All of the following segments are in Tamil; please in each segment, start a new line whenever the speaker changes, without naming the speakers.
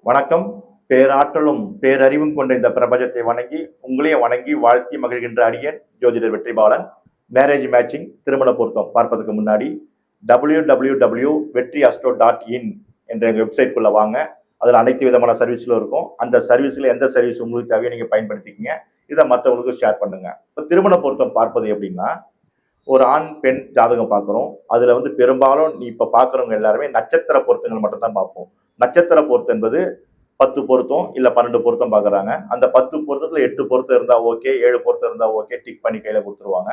வணக்கம். பேராற்றலும் பேரறிவும் கொண்ட இந்த பிரபஞ்சத்தை வணங்கி உங்களையும் வணங்கி வாழ்த்தி மகிழ்கின்ற அடியன் ஜோதிடர் வெற்றிபாலன். மேரேஜ் மேட்சிங் திருமண பொருத்தம் பார்ப்பதற்கு முன்னாடி www.vetriastro.in என்ற எங்கள் வெப்சைட்குள்ள வாங்க. அதில் அனைத்து விதமான சர்வீஸ்களும் இருக்கும். அந்த சர்வீஸில் எந்த சர்வீஸ் உங்களுக்கு தேவையோ நீங்கள் பயன்படுத்திக்கிங்க. இதை மற்றவங்களுக்கு ஷேர் பண்ணுங்க. இப்போ திருமண பொருத்தம் பார்ப்பது எப்படின்னா, ஒரு ஆண் பெண் ஜாதகம் பார்க்குறோம். அதில் பெரும்பாலும் இப்போ பார்க்குறவங்க எல்லாருமே நட்சத்திர பொருத்தங்கள் மட்டும் தான் பார்ப்போம். நட்சத்திர பொருத்தம் என்பது 10 பொருத்தம் இல்லை 12 பொருத்தம் பார்க்குறாங்க. அந்த 10 பொருத்தத்தில் 8 பொருத்தம் இருந்தால் ஓகே, 7 பொருத்தம் இருந்தால் ஓகே, டிக் பண்ணி கையில் கொடுத்துருவாங்க.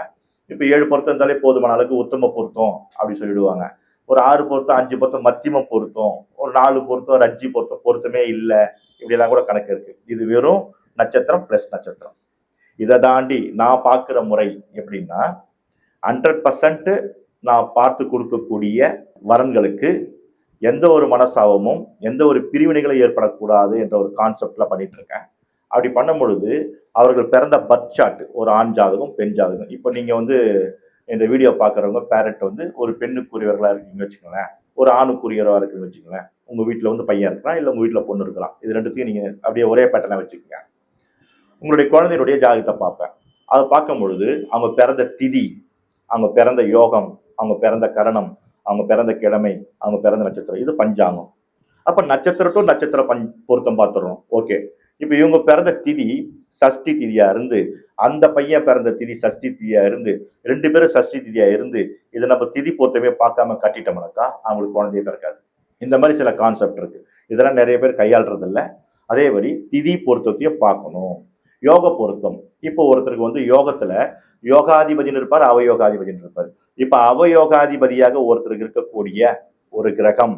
இப்போ 7 பொருத்தம் இருந்தாலே போதுமான அளவுக்கு உத்தம பொருத்தம் அப்படி சொல்லிடுவாங்க. ஒரு 6 பொருத்தம், 5 பொருத்தம் மத்தியம பொருத்தம், ஒரு 4 பொருத்தம் ரஜ்ஜி பொருத்தம், பொருத்தமே இல்லை, இப்படியெல்லாம் கூட கணக்கு இருக்கு. இது வெறும் நட்சத்திரம் பிளஸ் நட்சத்திரம். இதை தாண்டி நான் பார்க்குற முறை எப்படின்னா, 100% நான் பார்த்து கொடுக்கக்கூடிய வரன்களுக்கு எந்த ஒரு மனசாபமும் எந்த ஒரு பிரிவினைகளும் ஏற்படக்கூடாது என்ற ஒரு கான்செப்ட்ல பண்ணிட்டு இருக்கேன். அப்படி பண்ணும் பொழுது அவர்கள் பிறந்த பர்த் சார்ட், ஒரு ஆண் ஜாதகம் பெண் ஜாதகம். இப்போ நீங்க இந்த வீடியோ பார்க்குறவங்க பேரண்ட் ஒரு பெண்ணுக்குரியவர்களா இருக்கீங்கன்னு வச்சுக்கோங்களேன், ஒரு ஆணுக்குரியவராக இருக்குன்னு வச்சுக்கோங்களேன். உங்க வீட்டில் பையன் இருக்கிறான், இல்லை உங்க வீட்டில் பொண்ணு இருக்கலாம். இது ரெண்டுத்தையும் நீங்க அப்படியே ஒரே பேட்டர்னா வச்சுக்கோங்க. உங்களுடைய குழந்தையினுடைய ஜாதகத்தை பார்ப்பேன். அதை பார்க்கும் பொழுது அவங்க பிறந்த திதி, அவங்க பிறந்த யோகம், அவங்க பிறந்த கரணம், அவங்க பிறந்த கிழமை, அவங்க பிறந்த நட்சத்திரம், இது பஞ்சாங்கம். அப்ப நட்சத்திரம் டு நட்சத்திர பொருத்தம் பார்த்துடுறோம். ஓகே. இப்ப இவங்க பிறந்த திதி சஷ்டி திதியா இருந்து, அந்த பையன் பிறந்த திதி சஷ்டி திதியா இருந்து, 2 பேரும் சஷ்டி திதியா இருந்து, இதை நம்ம திதி பொருத்தமே பார்க்காம கட்டிட்டோம்னாக்கா அவங்களுக்கு குழந்தையே பிறக்காது. இந்த மாதிரி சில கான்செப்ட் இருக்கு. இதெல்லாம் நிறைய பேர் கையாளுறது இல்லை. அதே மாதிரி திதி பொருத்தத்தையும் பார்க்கணும். யோக பொருத்தம். இப்போ ஒருத்தருக்கு யோகத்துல யோகாதிபதினு இருப்பார், அவயோகாதிபதினு இருப்பார். இப்ப அவயோகாதிபதியாக ஒருத்தருக்கு இருக்கக்கூடிய ஒரு கிரகம்,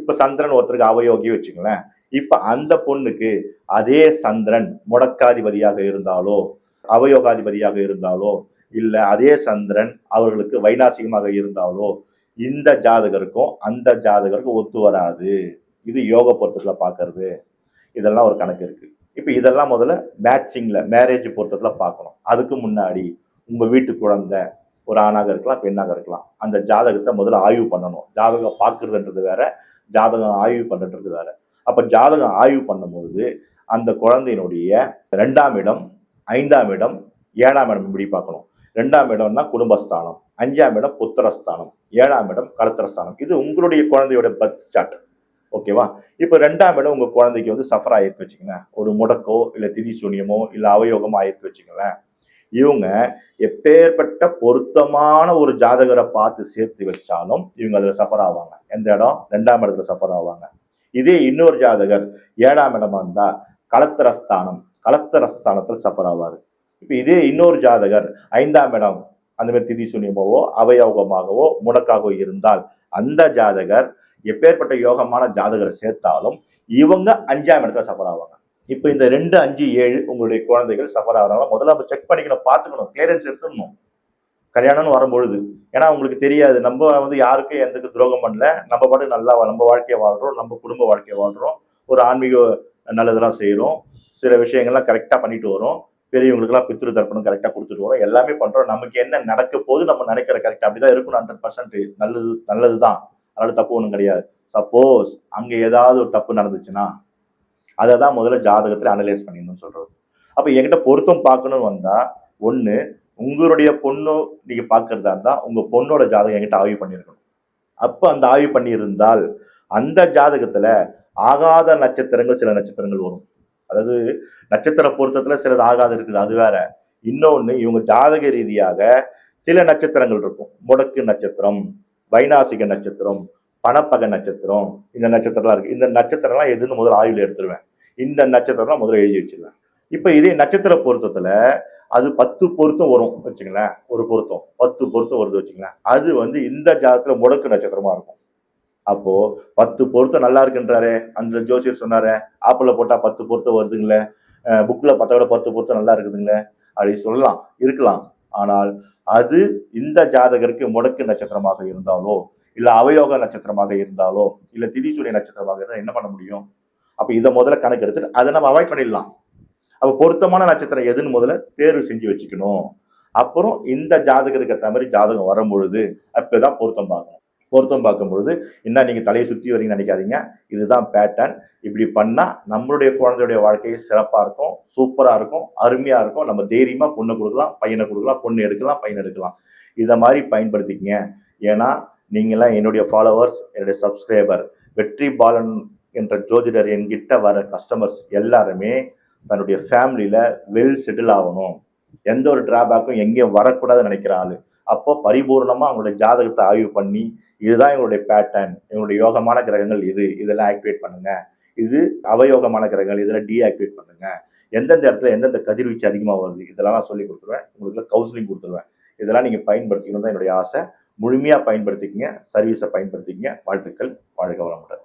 இப்ப சந்திரன் ஒருத்தருக்கு அவயோகி வச்சுங்களேன். இப்ப அந்த பொண்ணுக்கு அதே சந்திரன் முடக்காதிபதியாக இருந்தாலோ, அவயோகாதிபதியாக இருந்தாலோ, இல்ல அதே சந்திரன் அவர்களுக்கு வைநாசிகமாக இருந்தாலோ, இந்த ஜாதகருக்கும் அந்த ஜாதகருக்கும் ஒத்து வராது. இது யோக பொருத்தத்துல பாக்குறது. இதெல்லாம் ஒரு கணக்கு இருக்கு. இப்ப இதெல்லாம் முதல்ல மேட்சிங்ல மேரேஜ் பொருத்தத்துல பார்க்கணும். அதுக்கு முன்னாடி உங்க வீட்டு குழந்தை ஒரு ஆணாக இருக்கலாம், பெண்ணாக இருக்கலாம், அந்த ஜாதகத்தை முதல்ல ஆய்வு பண்ணணும். ஜாதகம் பார்க்கறதுன்றது வேற, ஜாதகம் ஆய்வு பண்றது வேற. அப்ப ஜாதகம் ஆய்வு பண்ணும்போது அந்த குழந்தையினுடைய 2ஆம் இடம், 5ஆம் இடம், 7ஆம் இடம் இப்படி பார்க்கணும். 2ஆம் இடம்னா குடும்பஸ்தானம், 5ஆம் இடம் புத்திரஸ்தானம், 7ஆம் இடம் கலத்திரஸ்தானம். இது உங்களுடைய குழந்தையோட பர்த் சார்ட். ஓகேவா? இப்ப 2ஆம் இடம் உங்க குழந்தைக்கு சஃபர் ஆயிருக்கு வச்சுக்கோங்களேன். ஒரு முடக்கோ இல்ல திதி சூன்யமோ இல்ல அவயோகமோ ஆயிருக்கு வச்சுக்கோங்களேன். இவங்க எப்பேற்பட்ட பொருத்தமான ஒரு ஜாதகரை பார்த்து சேர்த்து வச்சாலும் இவங்க அதுல சஃபர் ஆவாங்க. எந்த இடம்? 2ஆம் இடத்துல சஃபர் ஆவாங்க. இதே இன்னொரு ஜாதகர் 7ஆம் இடமா இருந்தா கலத்திரஸ்தானம், கலத்திரஸ்தானத்துல சஃபர் ஆவாரு. இப்ப இதே இன்னொரு ஜாதகர் 5ஆம் இடம் அந்த மாதிரி திதி சூன்யமாவோ அவயோகமாகவோ முடக்காகவோ இருந்தால் அந்த ஜாதகர் எப்பேற்பட்ட யோகமான ஜாதகரை சேர்த்தாலும் இவங்க 5ஆம் இடத்துல சஃபர் ஆவாங்க. இப்ப இந்த 2, 5, 7 உங்களுடைய குழந்தைகள் சஃபர் ஆகிறாங்க. முதல்ல நம்ம செக் பண்ணிக்கணும், பார்த்துக்கணும், கிளியரன்ஸ் எடுத்துடணும் கல்யாணம்னு வரும்பொழுது. ஏன்னா உங்களுக்கு தெரியாது, நம்ம யாருக்கும் எந்த துரோகம் பண்ணல, நம்ம பாட்டு நல்லா நம்ம வாழ்க்கையை வாழ்றோம், நம்ம குடும்ப வாழ்க்கையை வாழ்றோம், ஒரு ஆன்மீக நல்லதெல்லாம் செய்யறோம், சில விஷயங்கள்லாம் கரெக்டா பண்ணிட்டு வரோம், பெரியவங்களுக்குலாம் பித்ரு தர்ப்பணம் கரெக்டா கொடுத்துட்டு வரோம், எல்லாமே பண்றோம். நமக்கு என்ன நடக்க போது நம்ம நினைக்கிற கரெக்ட் அப்படிதான் இருக்கணும். 100% நல்லதுதான், அதனால தப்பு ஒன்றும் கிடையாது. சப்போஸ் அங்க ஏதாவது ஒரு தப்பு நடந்துச்சுன்னா அதை தான் முதல்ல ஜாதகத்துல அனலைஸ் பண்ணிடணும்னு சொல்றது. அப்ப என்கிட்ட பொருத்தம் பார்க்கணும்னு வந்தா, ஒண்ணு உங்களுடைய பொண்ணு நீங்க பாக்குறதா இருந்தா உங்க பொண்ணோட ஜாதகம் என்கிட்ட ஆய்வு பண்ணிருக்கணும். அப்ப அந்த ஆய்வு பண்ணியிருந்தால் அந்த ஜாதகத்துல ஆகாத நட்சத்திரங்கள் சில நட்சத்திரங்கள் வரும். அதாவது நட்சத்திர பொருத்தத்துல சிலது ஆகாது இருக்குது, அது வேற. இன்னொன்னு இவங்க ஜாதக ரீதியாக சில நட்சத்திரங்கள் இருக்கும். முடக்கு நட்சத்திரம், வைநாசிக நட்சத்திரம், பணப்பக நட்சத்திரம், இந்த நட்சத்திரம்லாம் இருக்கு. இந்த நட்சத்திரம்லாம் எதுன்னு முதல்ல ஆய்வுல எடுத்துருவேன். இந்த நட்சத்திரம்லாம் முதல்ல எழுதி வச்சிருவேன். இப்ப இதே நட்சத்திர பொருத்தத்துல அது 10 பொருத்தம் வரும் வச்சுங்களேன். ஒரு பொருத்தம் 10 பொருத்தம் வருது வச்சுங்களேன். அது இந்த ஜாதகத்துல முடக்கு நட்சத்திரமா இருக்கும். அப்போ 10 பொருத்தம் நல்லா இருக்குன்றாரு அந்த ஜோசியர் சொன்னாரு, ஆப்பிள போட்டா 10 பொருத்தம் வருதுங்களே, புக்ல பார்த்தா கூட 10 பொருத்தம் நல்லா இருக்குதுங்களே அப்படி சொல்லலாம், இருக்கலாம். ஆனால் அது இந்த ஜாதகருக்கு முடக்கு நட்சத்திரமாக இருந்தாலோ, இல்ல அவயோக நட்சத்திரமாக இருந்தாலோ, இல்ல திதிசூரிய நட்சத்திரமாக இருந்தால் என்ன பண்ண முடியும்? அப்ப இதை முதல்ல கணக்கு எடுத்துட்டு அதை நம்ம அவாய்ட் பண்ணிடலாம். அப்ப பொருத்தமான நட்சத்திரம் எதுன்னு முதல்ல தேர்வு செஞ்சு வச்சுக்கணும். அப்புறம் இந்த ஜாதகருக்கு ஏற்ற மாதிரி ஜாதகம் வரும் பொழுது அப்பதான் பொருத்தம் பார்க்கணும். பொருத்தம் பார்க்கும்பொழுது என்ன நீங்கள் தலையை சுற்றி வரீங்கன்னு நினைக்காதீங்க. இதுதான் பேட்டர்ன். இப்படி பண்ணால் நம்மளுடைய குழந்தையுடைய வாழ்க்கை சிறப்பாக இருக்கும், சூப்பராக இருக்கும், அருமையாக இருக்கும். நம்ம தைரியமாக பொண்ணை கொடுக்கலாம், பையனை கொடுக்கலாம், பொண்ணு எடுக்கலாம், பையனை எடுக்கலாம். இதை மாதிரி பயன்படுத்திக்கங்க. ஏன்னா நீங்களாம் என்னுடைய ஃபாலோவர்ஸ், என்னுடைய சப்ஸ்கிரைபர். வெற்றி பாலன் என்ற ஜோதிடர் என்கிட்ட வர கஸ்டமர்ஸ் எல்லாருமே தன்னுடைய ஃபேமிலியில் வெல் செட்டில் ஆகணும், எந்த ஒரு டிராபேக்கும் எங்கேயும் வரக்கூடாதுன்னு நினைக்கிற ஆள். அப்போ பரிபூர்ணமாக அவங்களுடைய ஜாதகத்தை ஆய்வு பண்ணி இதுதான் எங்களுடைய பேட்டர்ன், எங்களுடைய யோகமான கிரகங்கள் இது, இதெல்லாம் ஆக்டிவேட் பண்ணுங்க, இது அவயோகமான கிரகங்கள் இதெல்லாம் டீஆக்டிவேட் பண்ணுங்க, எந்தெந்த இடத்துல எந்தெந்த கதிர்வீச்சு அதிகமாக வருது இதெல்லாம் நான் சொல்லி கொடுத்துருவேன். உங்களுக்கு கவுன்சிலிங் கொடுத்துருவேன். இதெல்லாம் நீங்கள் பயன்படுத்திக்கணும் தான் என்னுடைய ஆசை. முழுமையாக பயன்படுத்திக்கங்க, சர்வீஸை பயன்படுத்திக்கங்க. வாழ்த்துக்கள். வாழ்க வளமுடன்.